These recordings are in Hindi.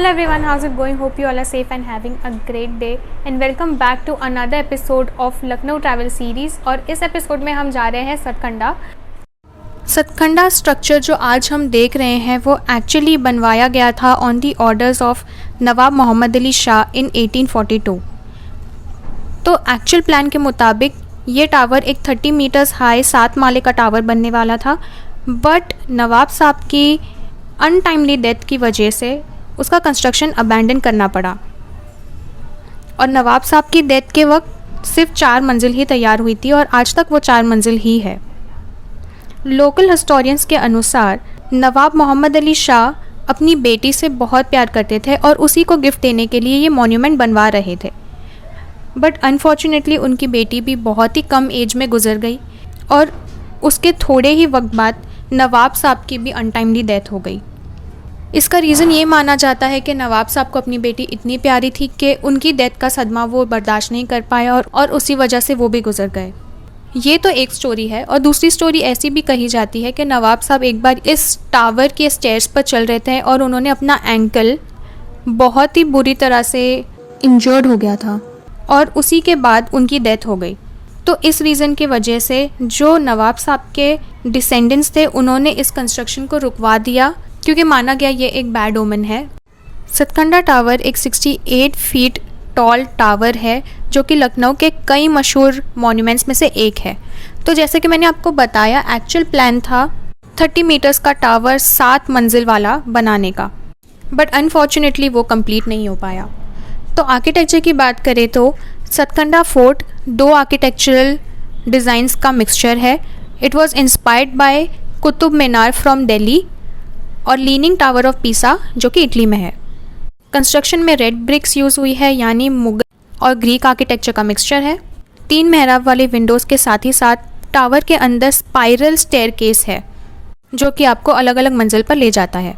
Hello everyone, how's it going? Hope you all are safe and having a great day and welcome back to another episode of Lucknow travel series. और इस एपिसोड में हम जा रहे हैं सतखंडा। सतखंडा स्ट्रक्चर जो आज हम देख रहे हैं वो एक्चुअली बनवाया गया था ऑन दी ऑर्डर्स ऑफ नवाब मोहम्मद अली शाह इन 1842। तो एक्चुअल प्लान के मुताबिक ये टावर एक 30 मीटर्स हाई 7 माले का टावर बनने वाला था, बट नवाब साहब की अनटाइमली डेथ की वजह से उसका कंस्ट्रक्शन अबैंडन करना पड़ा और नवाब साहब की डेथ के वक्त सिर्फ 4 मंजिल ही तैयार हुई थी और आज तक वो 4 मंजिल ही है। लोकल हिस्टोरियंस के अनुसार नवाब मोहम्मद अली शाह अपनी बेटी से बहुत प्यार करते थे और उसी को गिफ्ट देने के लिए ये मॉन्यूमेंट बनवा रहे थे, बट अनफॉर्चुनेटली उनकी बेटी भी बहुत ही कम एज में गुजर गई और उसके थोड़े ही वक्त बाद नवाब साहब की भी अनटाइमली डेथ हो गई। इसका रीज़न ये माना जाता है कि नवाब साहब को अपनी बेटी इतनी प्यारी थी कि उनकी डेथ का सदमा वो बर्दाश्त नहीं कर पाया और उसी वजह से वो भी गुजर गए। ये तो एक स्टोरी है और दूसरी स्टोरी ऐसी भी कही जाती है कि नवाब साहब एक बार इस टावर के स्टेयर्स पर चल रहे थे और उन्होंने अपना एंकल बहुत ही बुरी तरह से इंजर्ड हो गया था और उसी के बाद उनकी डेथ हो गई। तो इस रीज़न की वजह से जो नवाब साहब के डिसेंडेंट्स थे उन्होंने इस कंस्ट्रक्शन को रुकवा दिया क्योंकि माना गया ये एक बैड ओमन है। सतखंडा टावर एक 68 फीट टॉल टावर है जो कि लखनऊ के कई मशहूर मॉन्यूमेंट्स में से एक है। तो जैसे कि मैंने आपको बताया, एक्चुअल प्लान था 30 मीटर्स का टावर 7 मंजिल वाला बनाने का, बट अनफॉर्चुनेटली वो कंप्लीट नहीं हो पाया। तो आर्किटेक्चर की बात करें तो सतखंडा फोर्ट 2 आर्किटेक्चरल डिज़ाइंस का मिक्सचर है। It was inspired by Qutub Minar from Delhi और लीनिंग टावर ऑफ पीसा जो कि इटली में है। कंस्ट्रक्शन में रेड ब्रिक्स यूज़ हुई है, यानी मुगल और ग्रीक आर्किटेक्चर का मिक्सचर है। 3 मेहराब वाले विंडोज़ के साथ ही साथ टावर के अंदर स्पाइरल स्टेयरकेस है जो कि आपको अलग अलग मंजिल पर ले जाता है।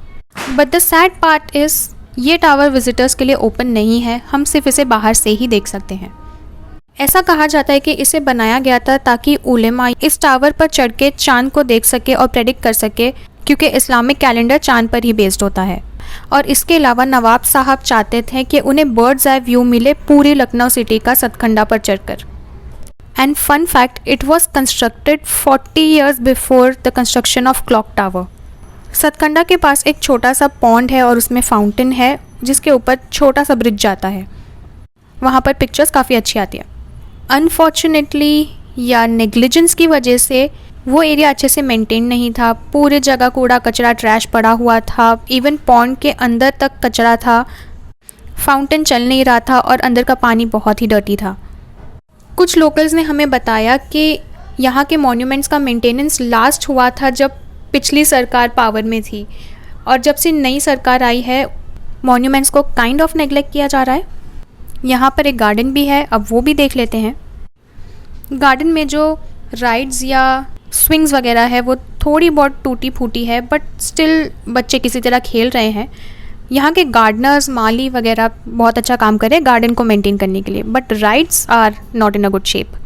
But the sad part is ये टावर विजिटर्स के लिए ओपन नहीं है, हम सिर्फ इसे बाहर से ही देख सकते हैं। ऐसा कहा जाता है कि इसे बनाया गया था ताकि उलेमा इस टावर पर चढ़ के चाँद को देख सके और प्रेडिक्ट कर सके, क्योंकि इस्लामिक कैलेंडर चाँद पर ही बेस्ड होता है। और इसके अलावा नवाब साहब चाहते थे कि उन्हें बर्ड्स आई व्यू मिले पूरी लखनऊ सिटी का सतखंडा पर चढ़कर। And fun fact, it was constructed 40 years before the construction of clock tower. Satkhanda के पास एक छोटा सा पॉन्ड है और उसमें फाउंटेन है जिसके ऊपर छोटा सा ब्रिज जाता है। वहाँ पर पिक्चर्स काफ़ी अच्छी आती है। अनफॉर्चुनेटली या नेग्लिजेंस की वजह से वो एरिया अच्छे से मेंटेन नहीं था। पूरे जगह कूड़ा कचरा ट्रैश पड़ा हुआ था, इवन पॉन्ड के अंदर तक कचरा था, फाउंटेन चल नहीं रहा था और अंदर का पानी बहुत ही डर्टी था। कुछ लोकल्स ने हमें बताया कि यहाँ के मॉन्यूमेंट्स का मेंटेनेंस लास्ट हुआ था जब पिछली सरकार पावर में थी, और जब से नई सरकार आई है मॉन्यूमेंट्स को काइंड ऑफ नेग्लेक्ट किया जा रहा है। यहाँ पर एक गार्डन भी है, अब वो भी देख लेते हैं। गार्डन में जो राइड्स या स्विंग्स वगैरह है वो थोड़ी बहुत टूटी फूटी है, बट स्टिल बच्चे किसी तरह खेल रहे हैं। यहाँ के गार्डनर्स माली वगैरह बहुत अच्छा काम कर रहे हैं गार्डन को मेंटेन करने के लिए, but rides are not in a good shape.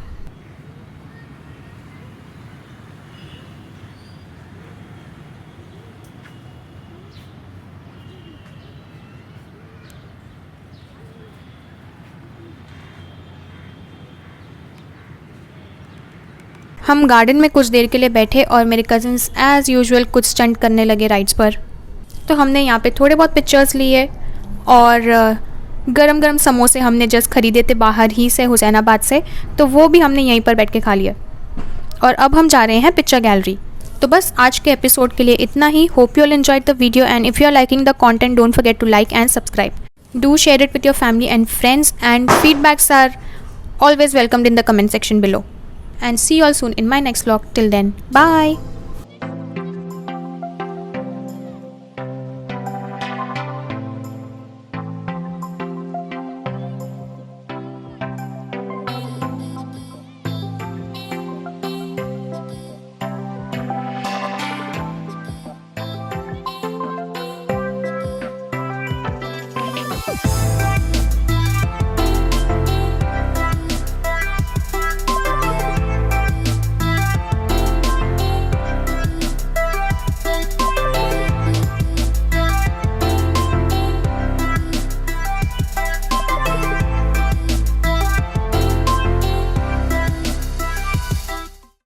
हम गार्डन में कुछ देर के लिए बैठे और मेरे कज़न्स एज़ यूजुअल कुछ स्टंट करने लगे राइड्स पर। तो हमने यहाँ पे थोड़े बहुत पिक्चर्स लिए और गरम गरम समोसे हमने जस्ट ख़रीदे थे बाहर ही से हुसैनाबाद से, तो वो भी हमने यहीं पर बैठ के खा लिया। और अब हम जा रहे हैं पिक्चर गैलरी। तो बस आज के एपिसोड के लिए इतना ही। Hope you all enjoyed the video and if you are liking the content don't forget to like and subscribe. Do share it with your family and friends, and feedbacks are always welcomed in the comment section below. And see you all soon in my next vlog. Till then, bye.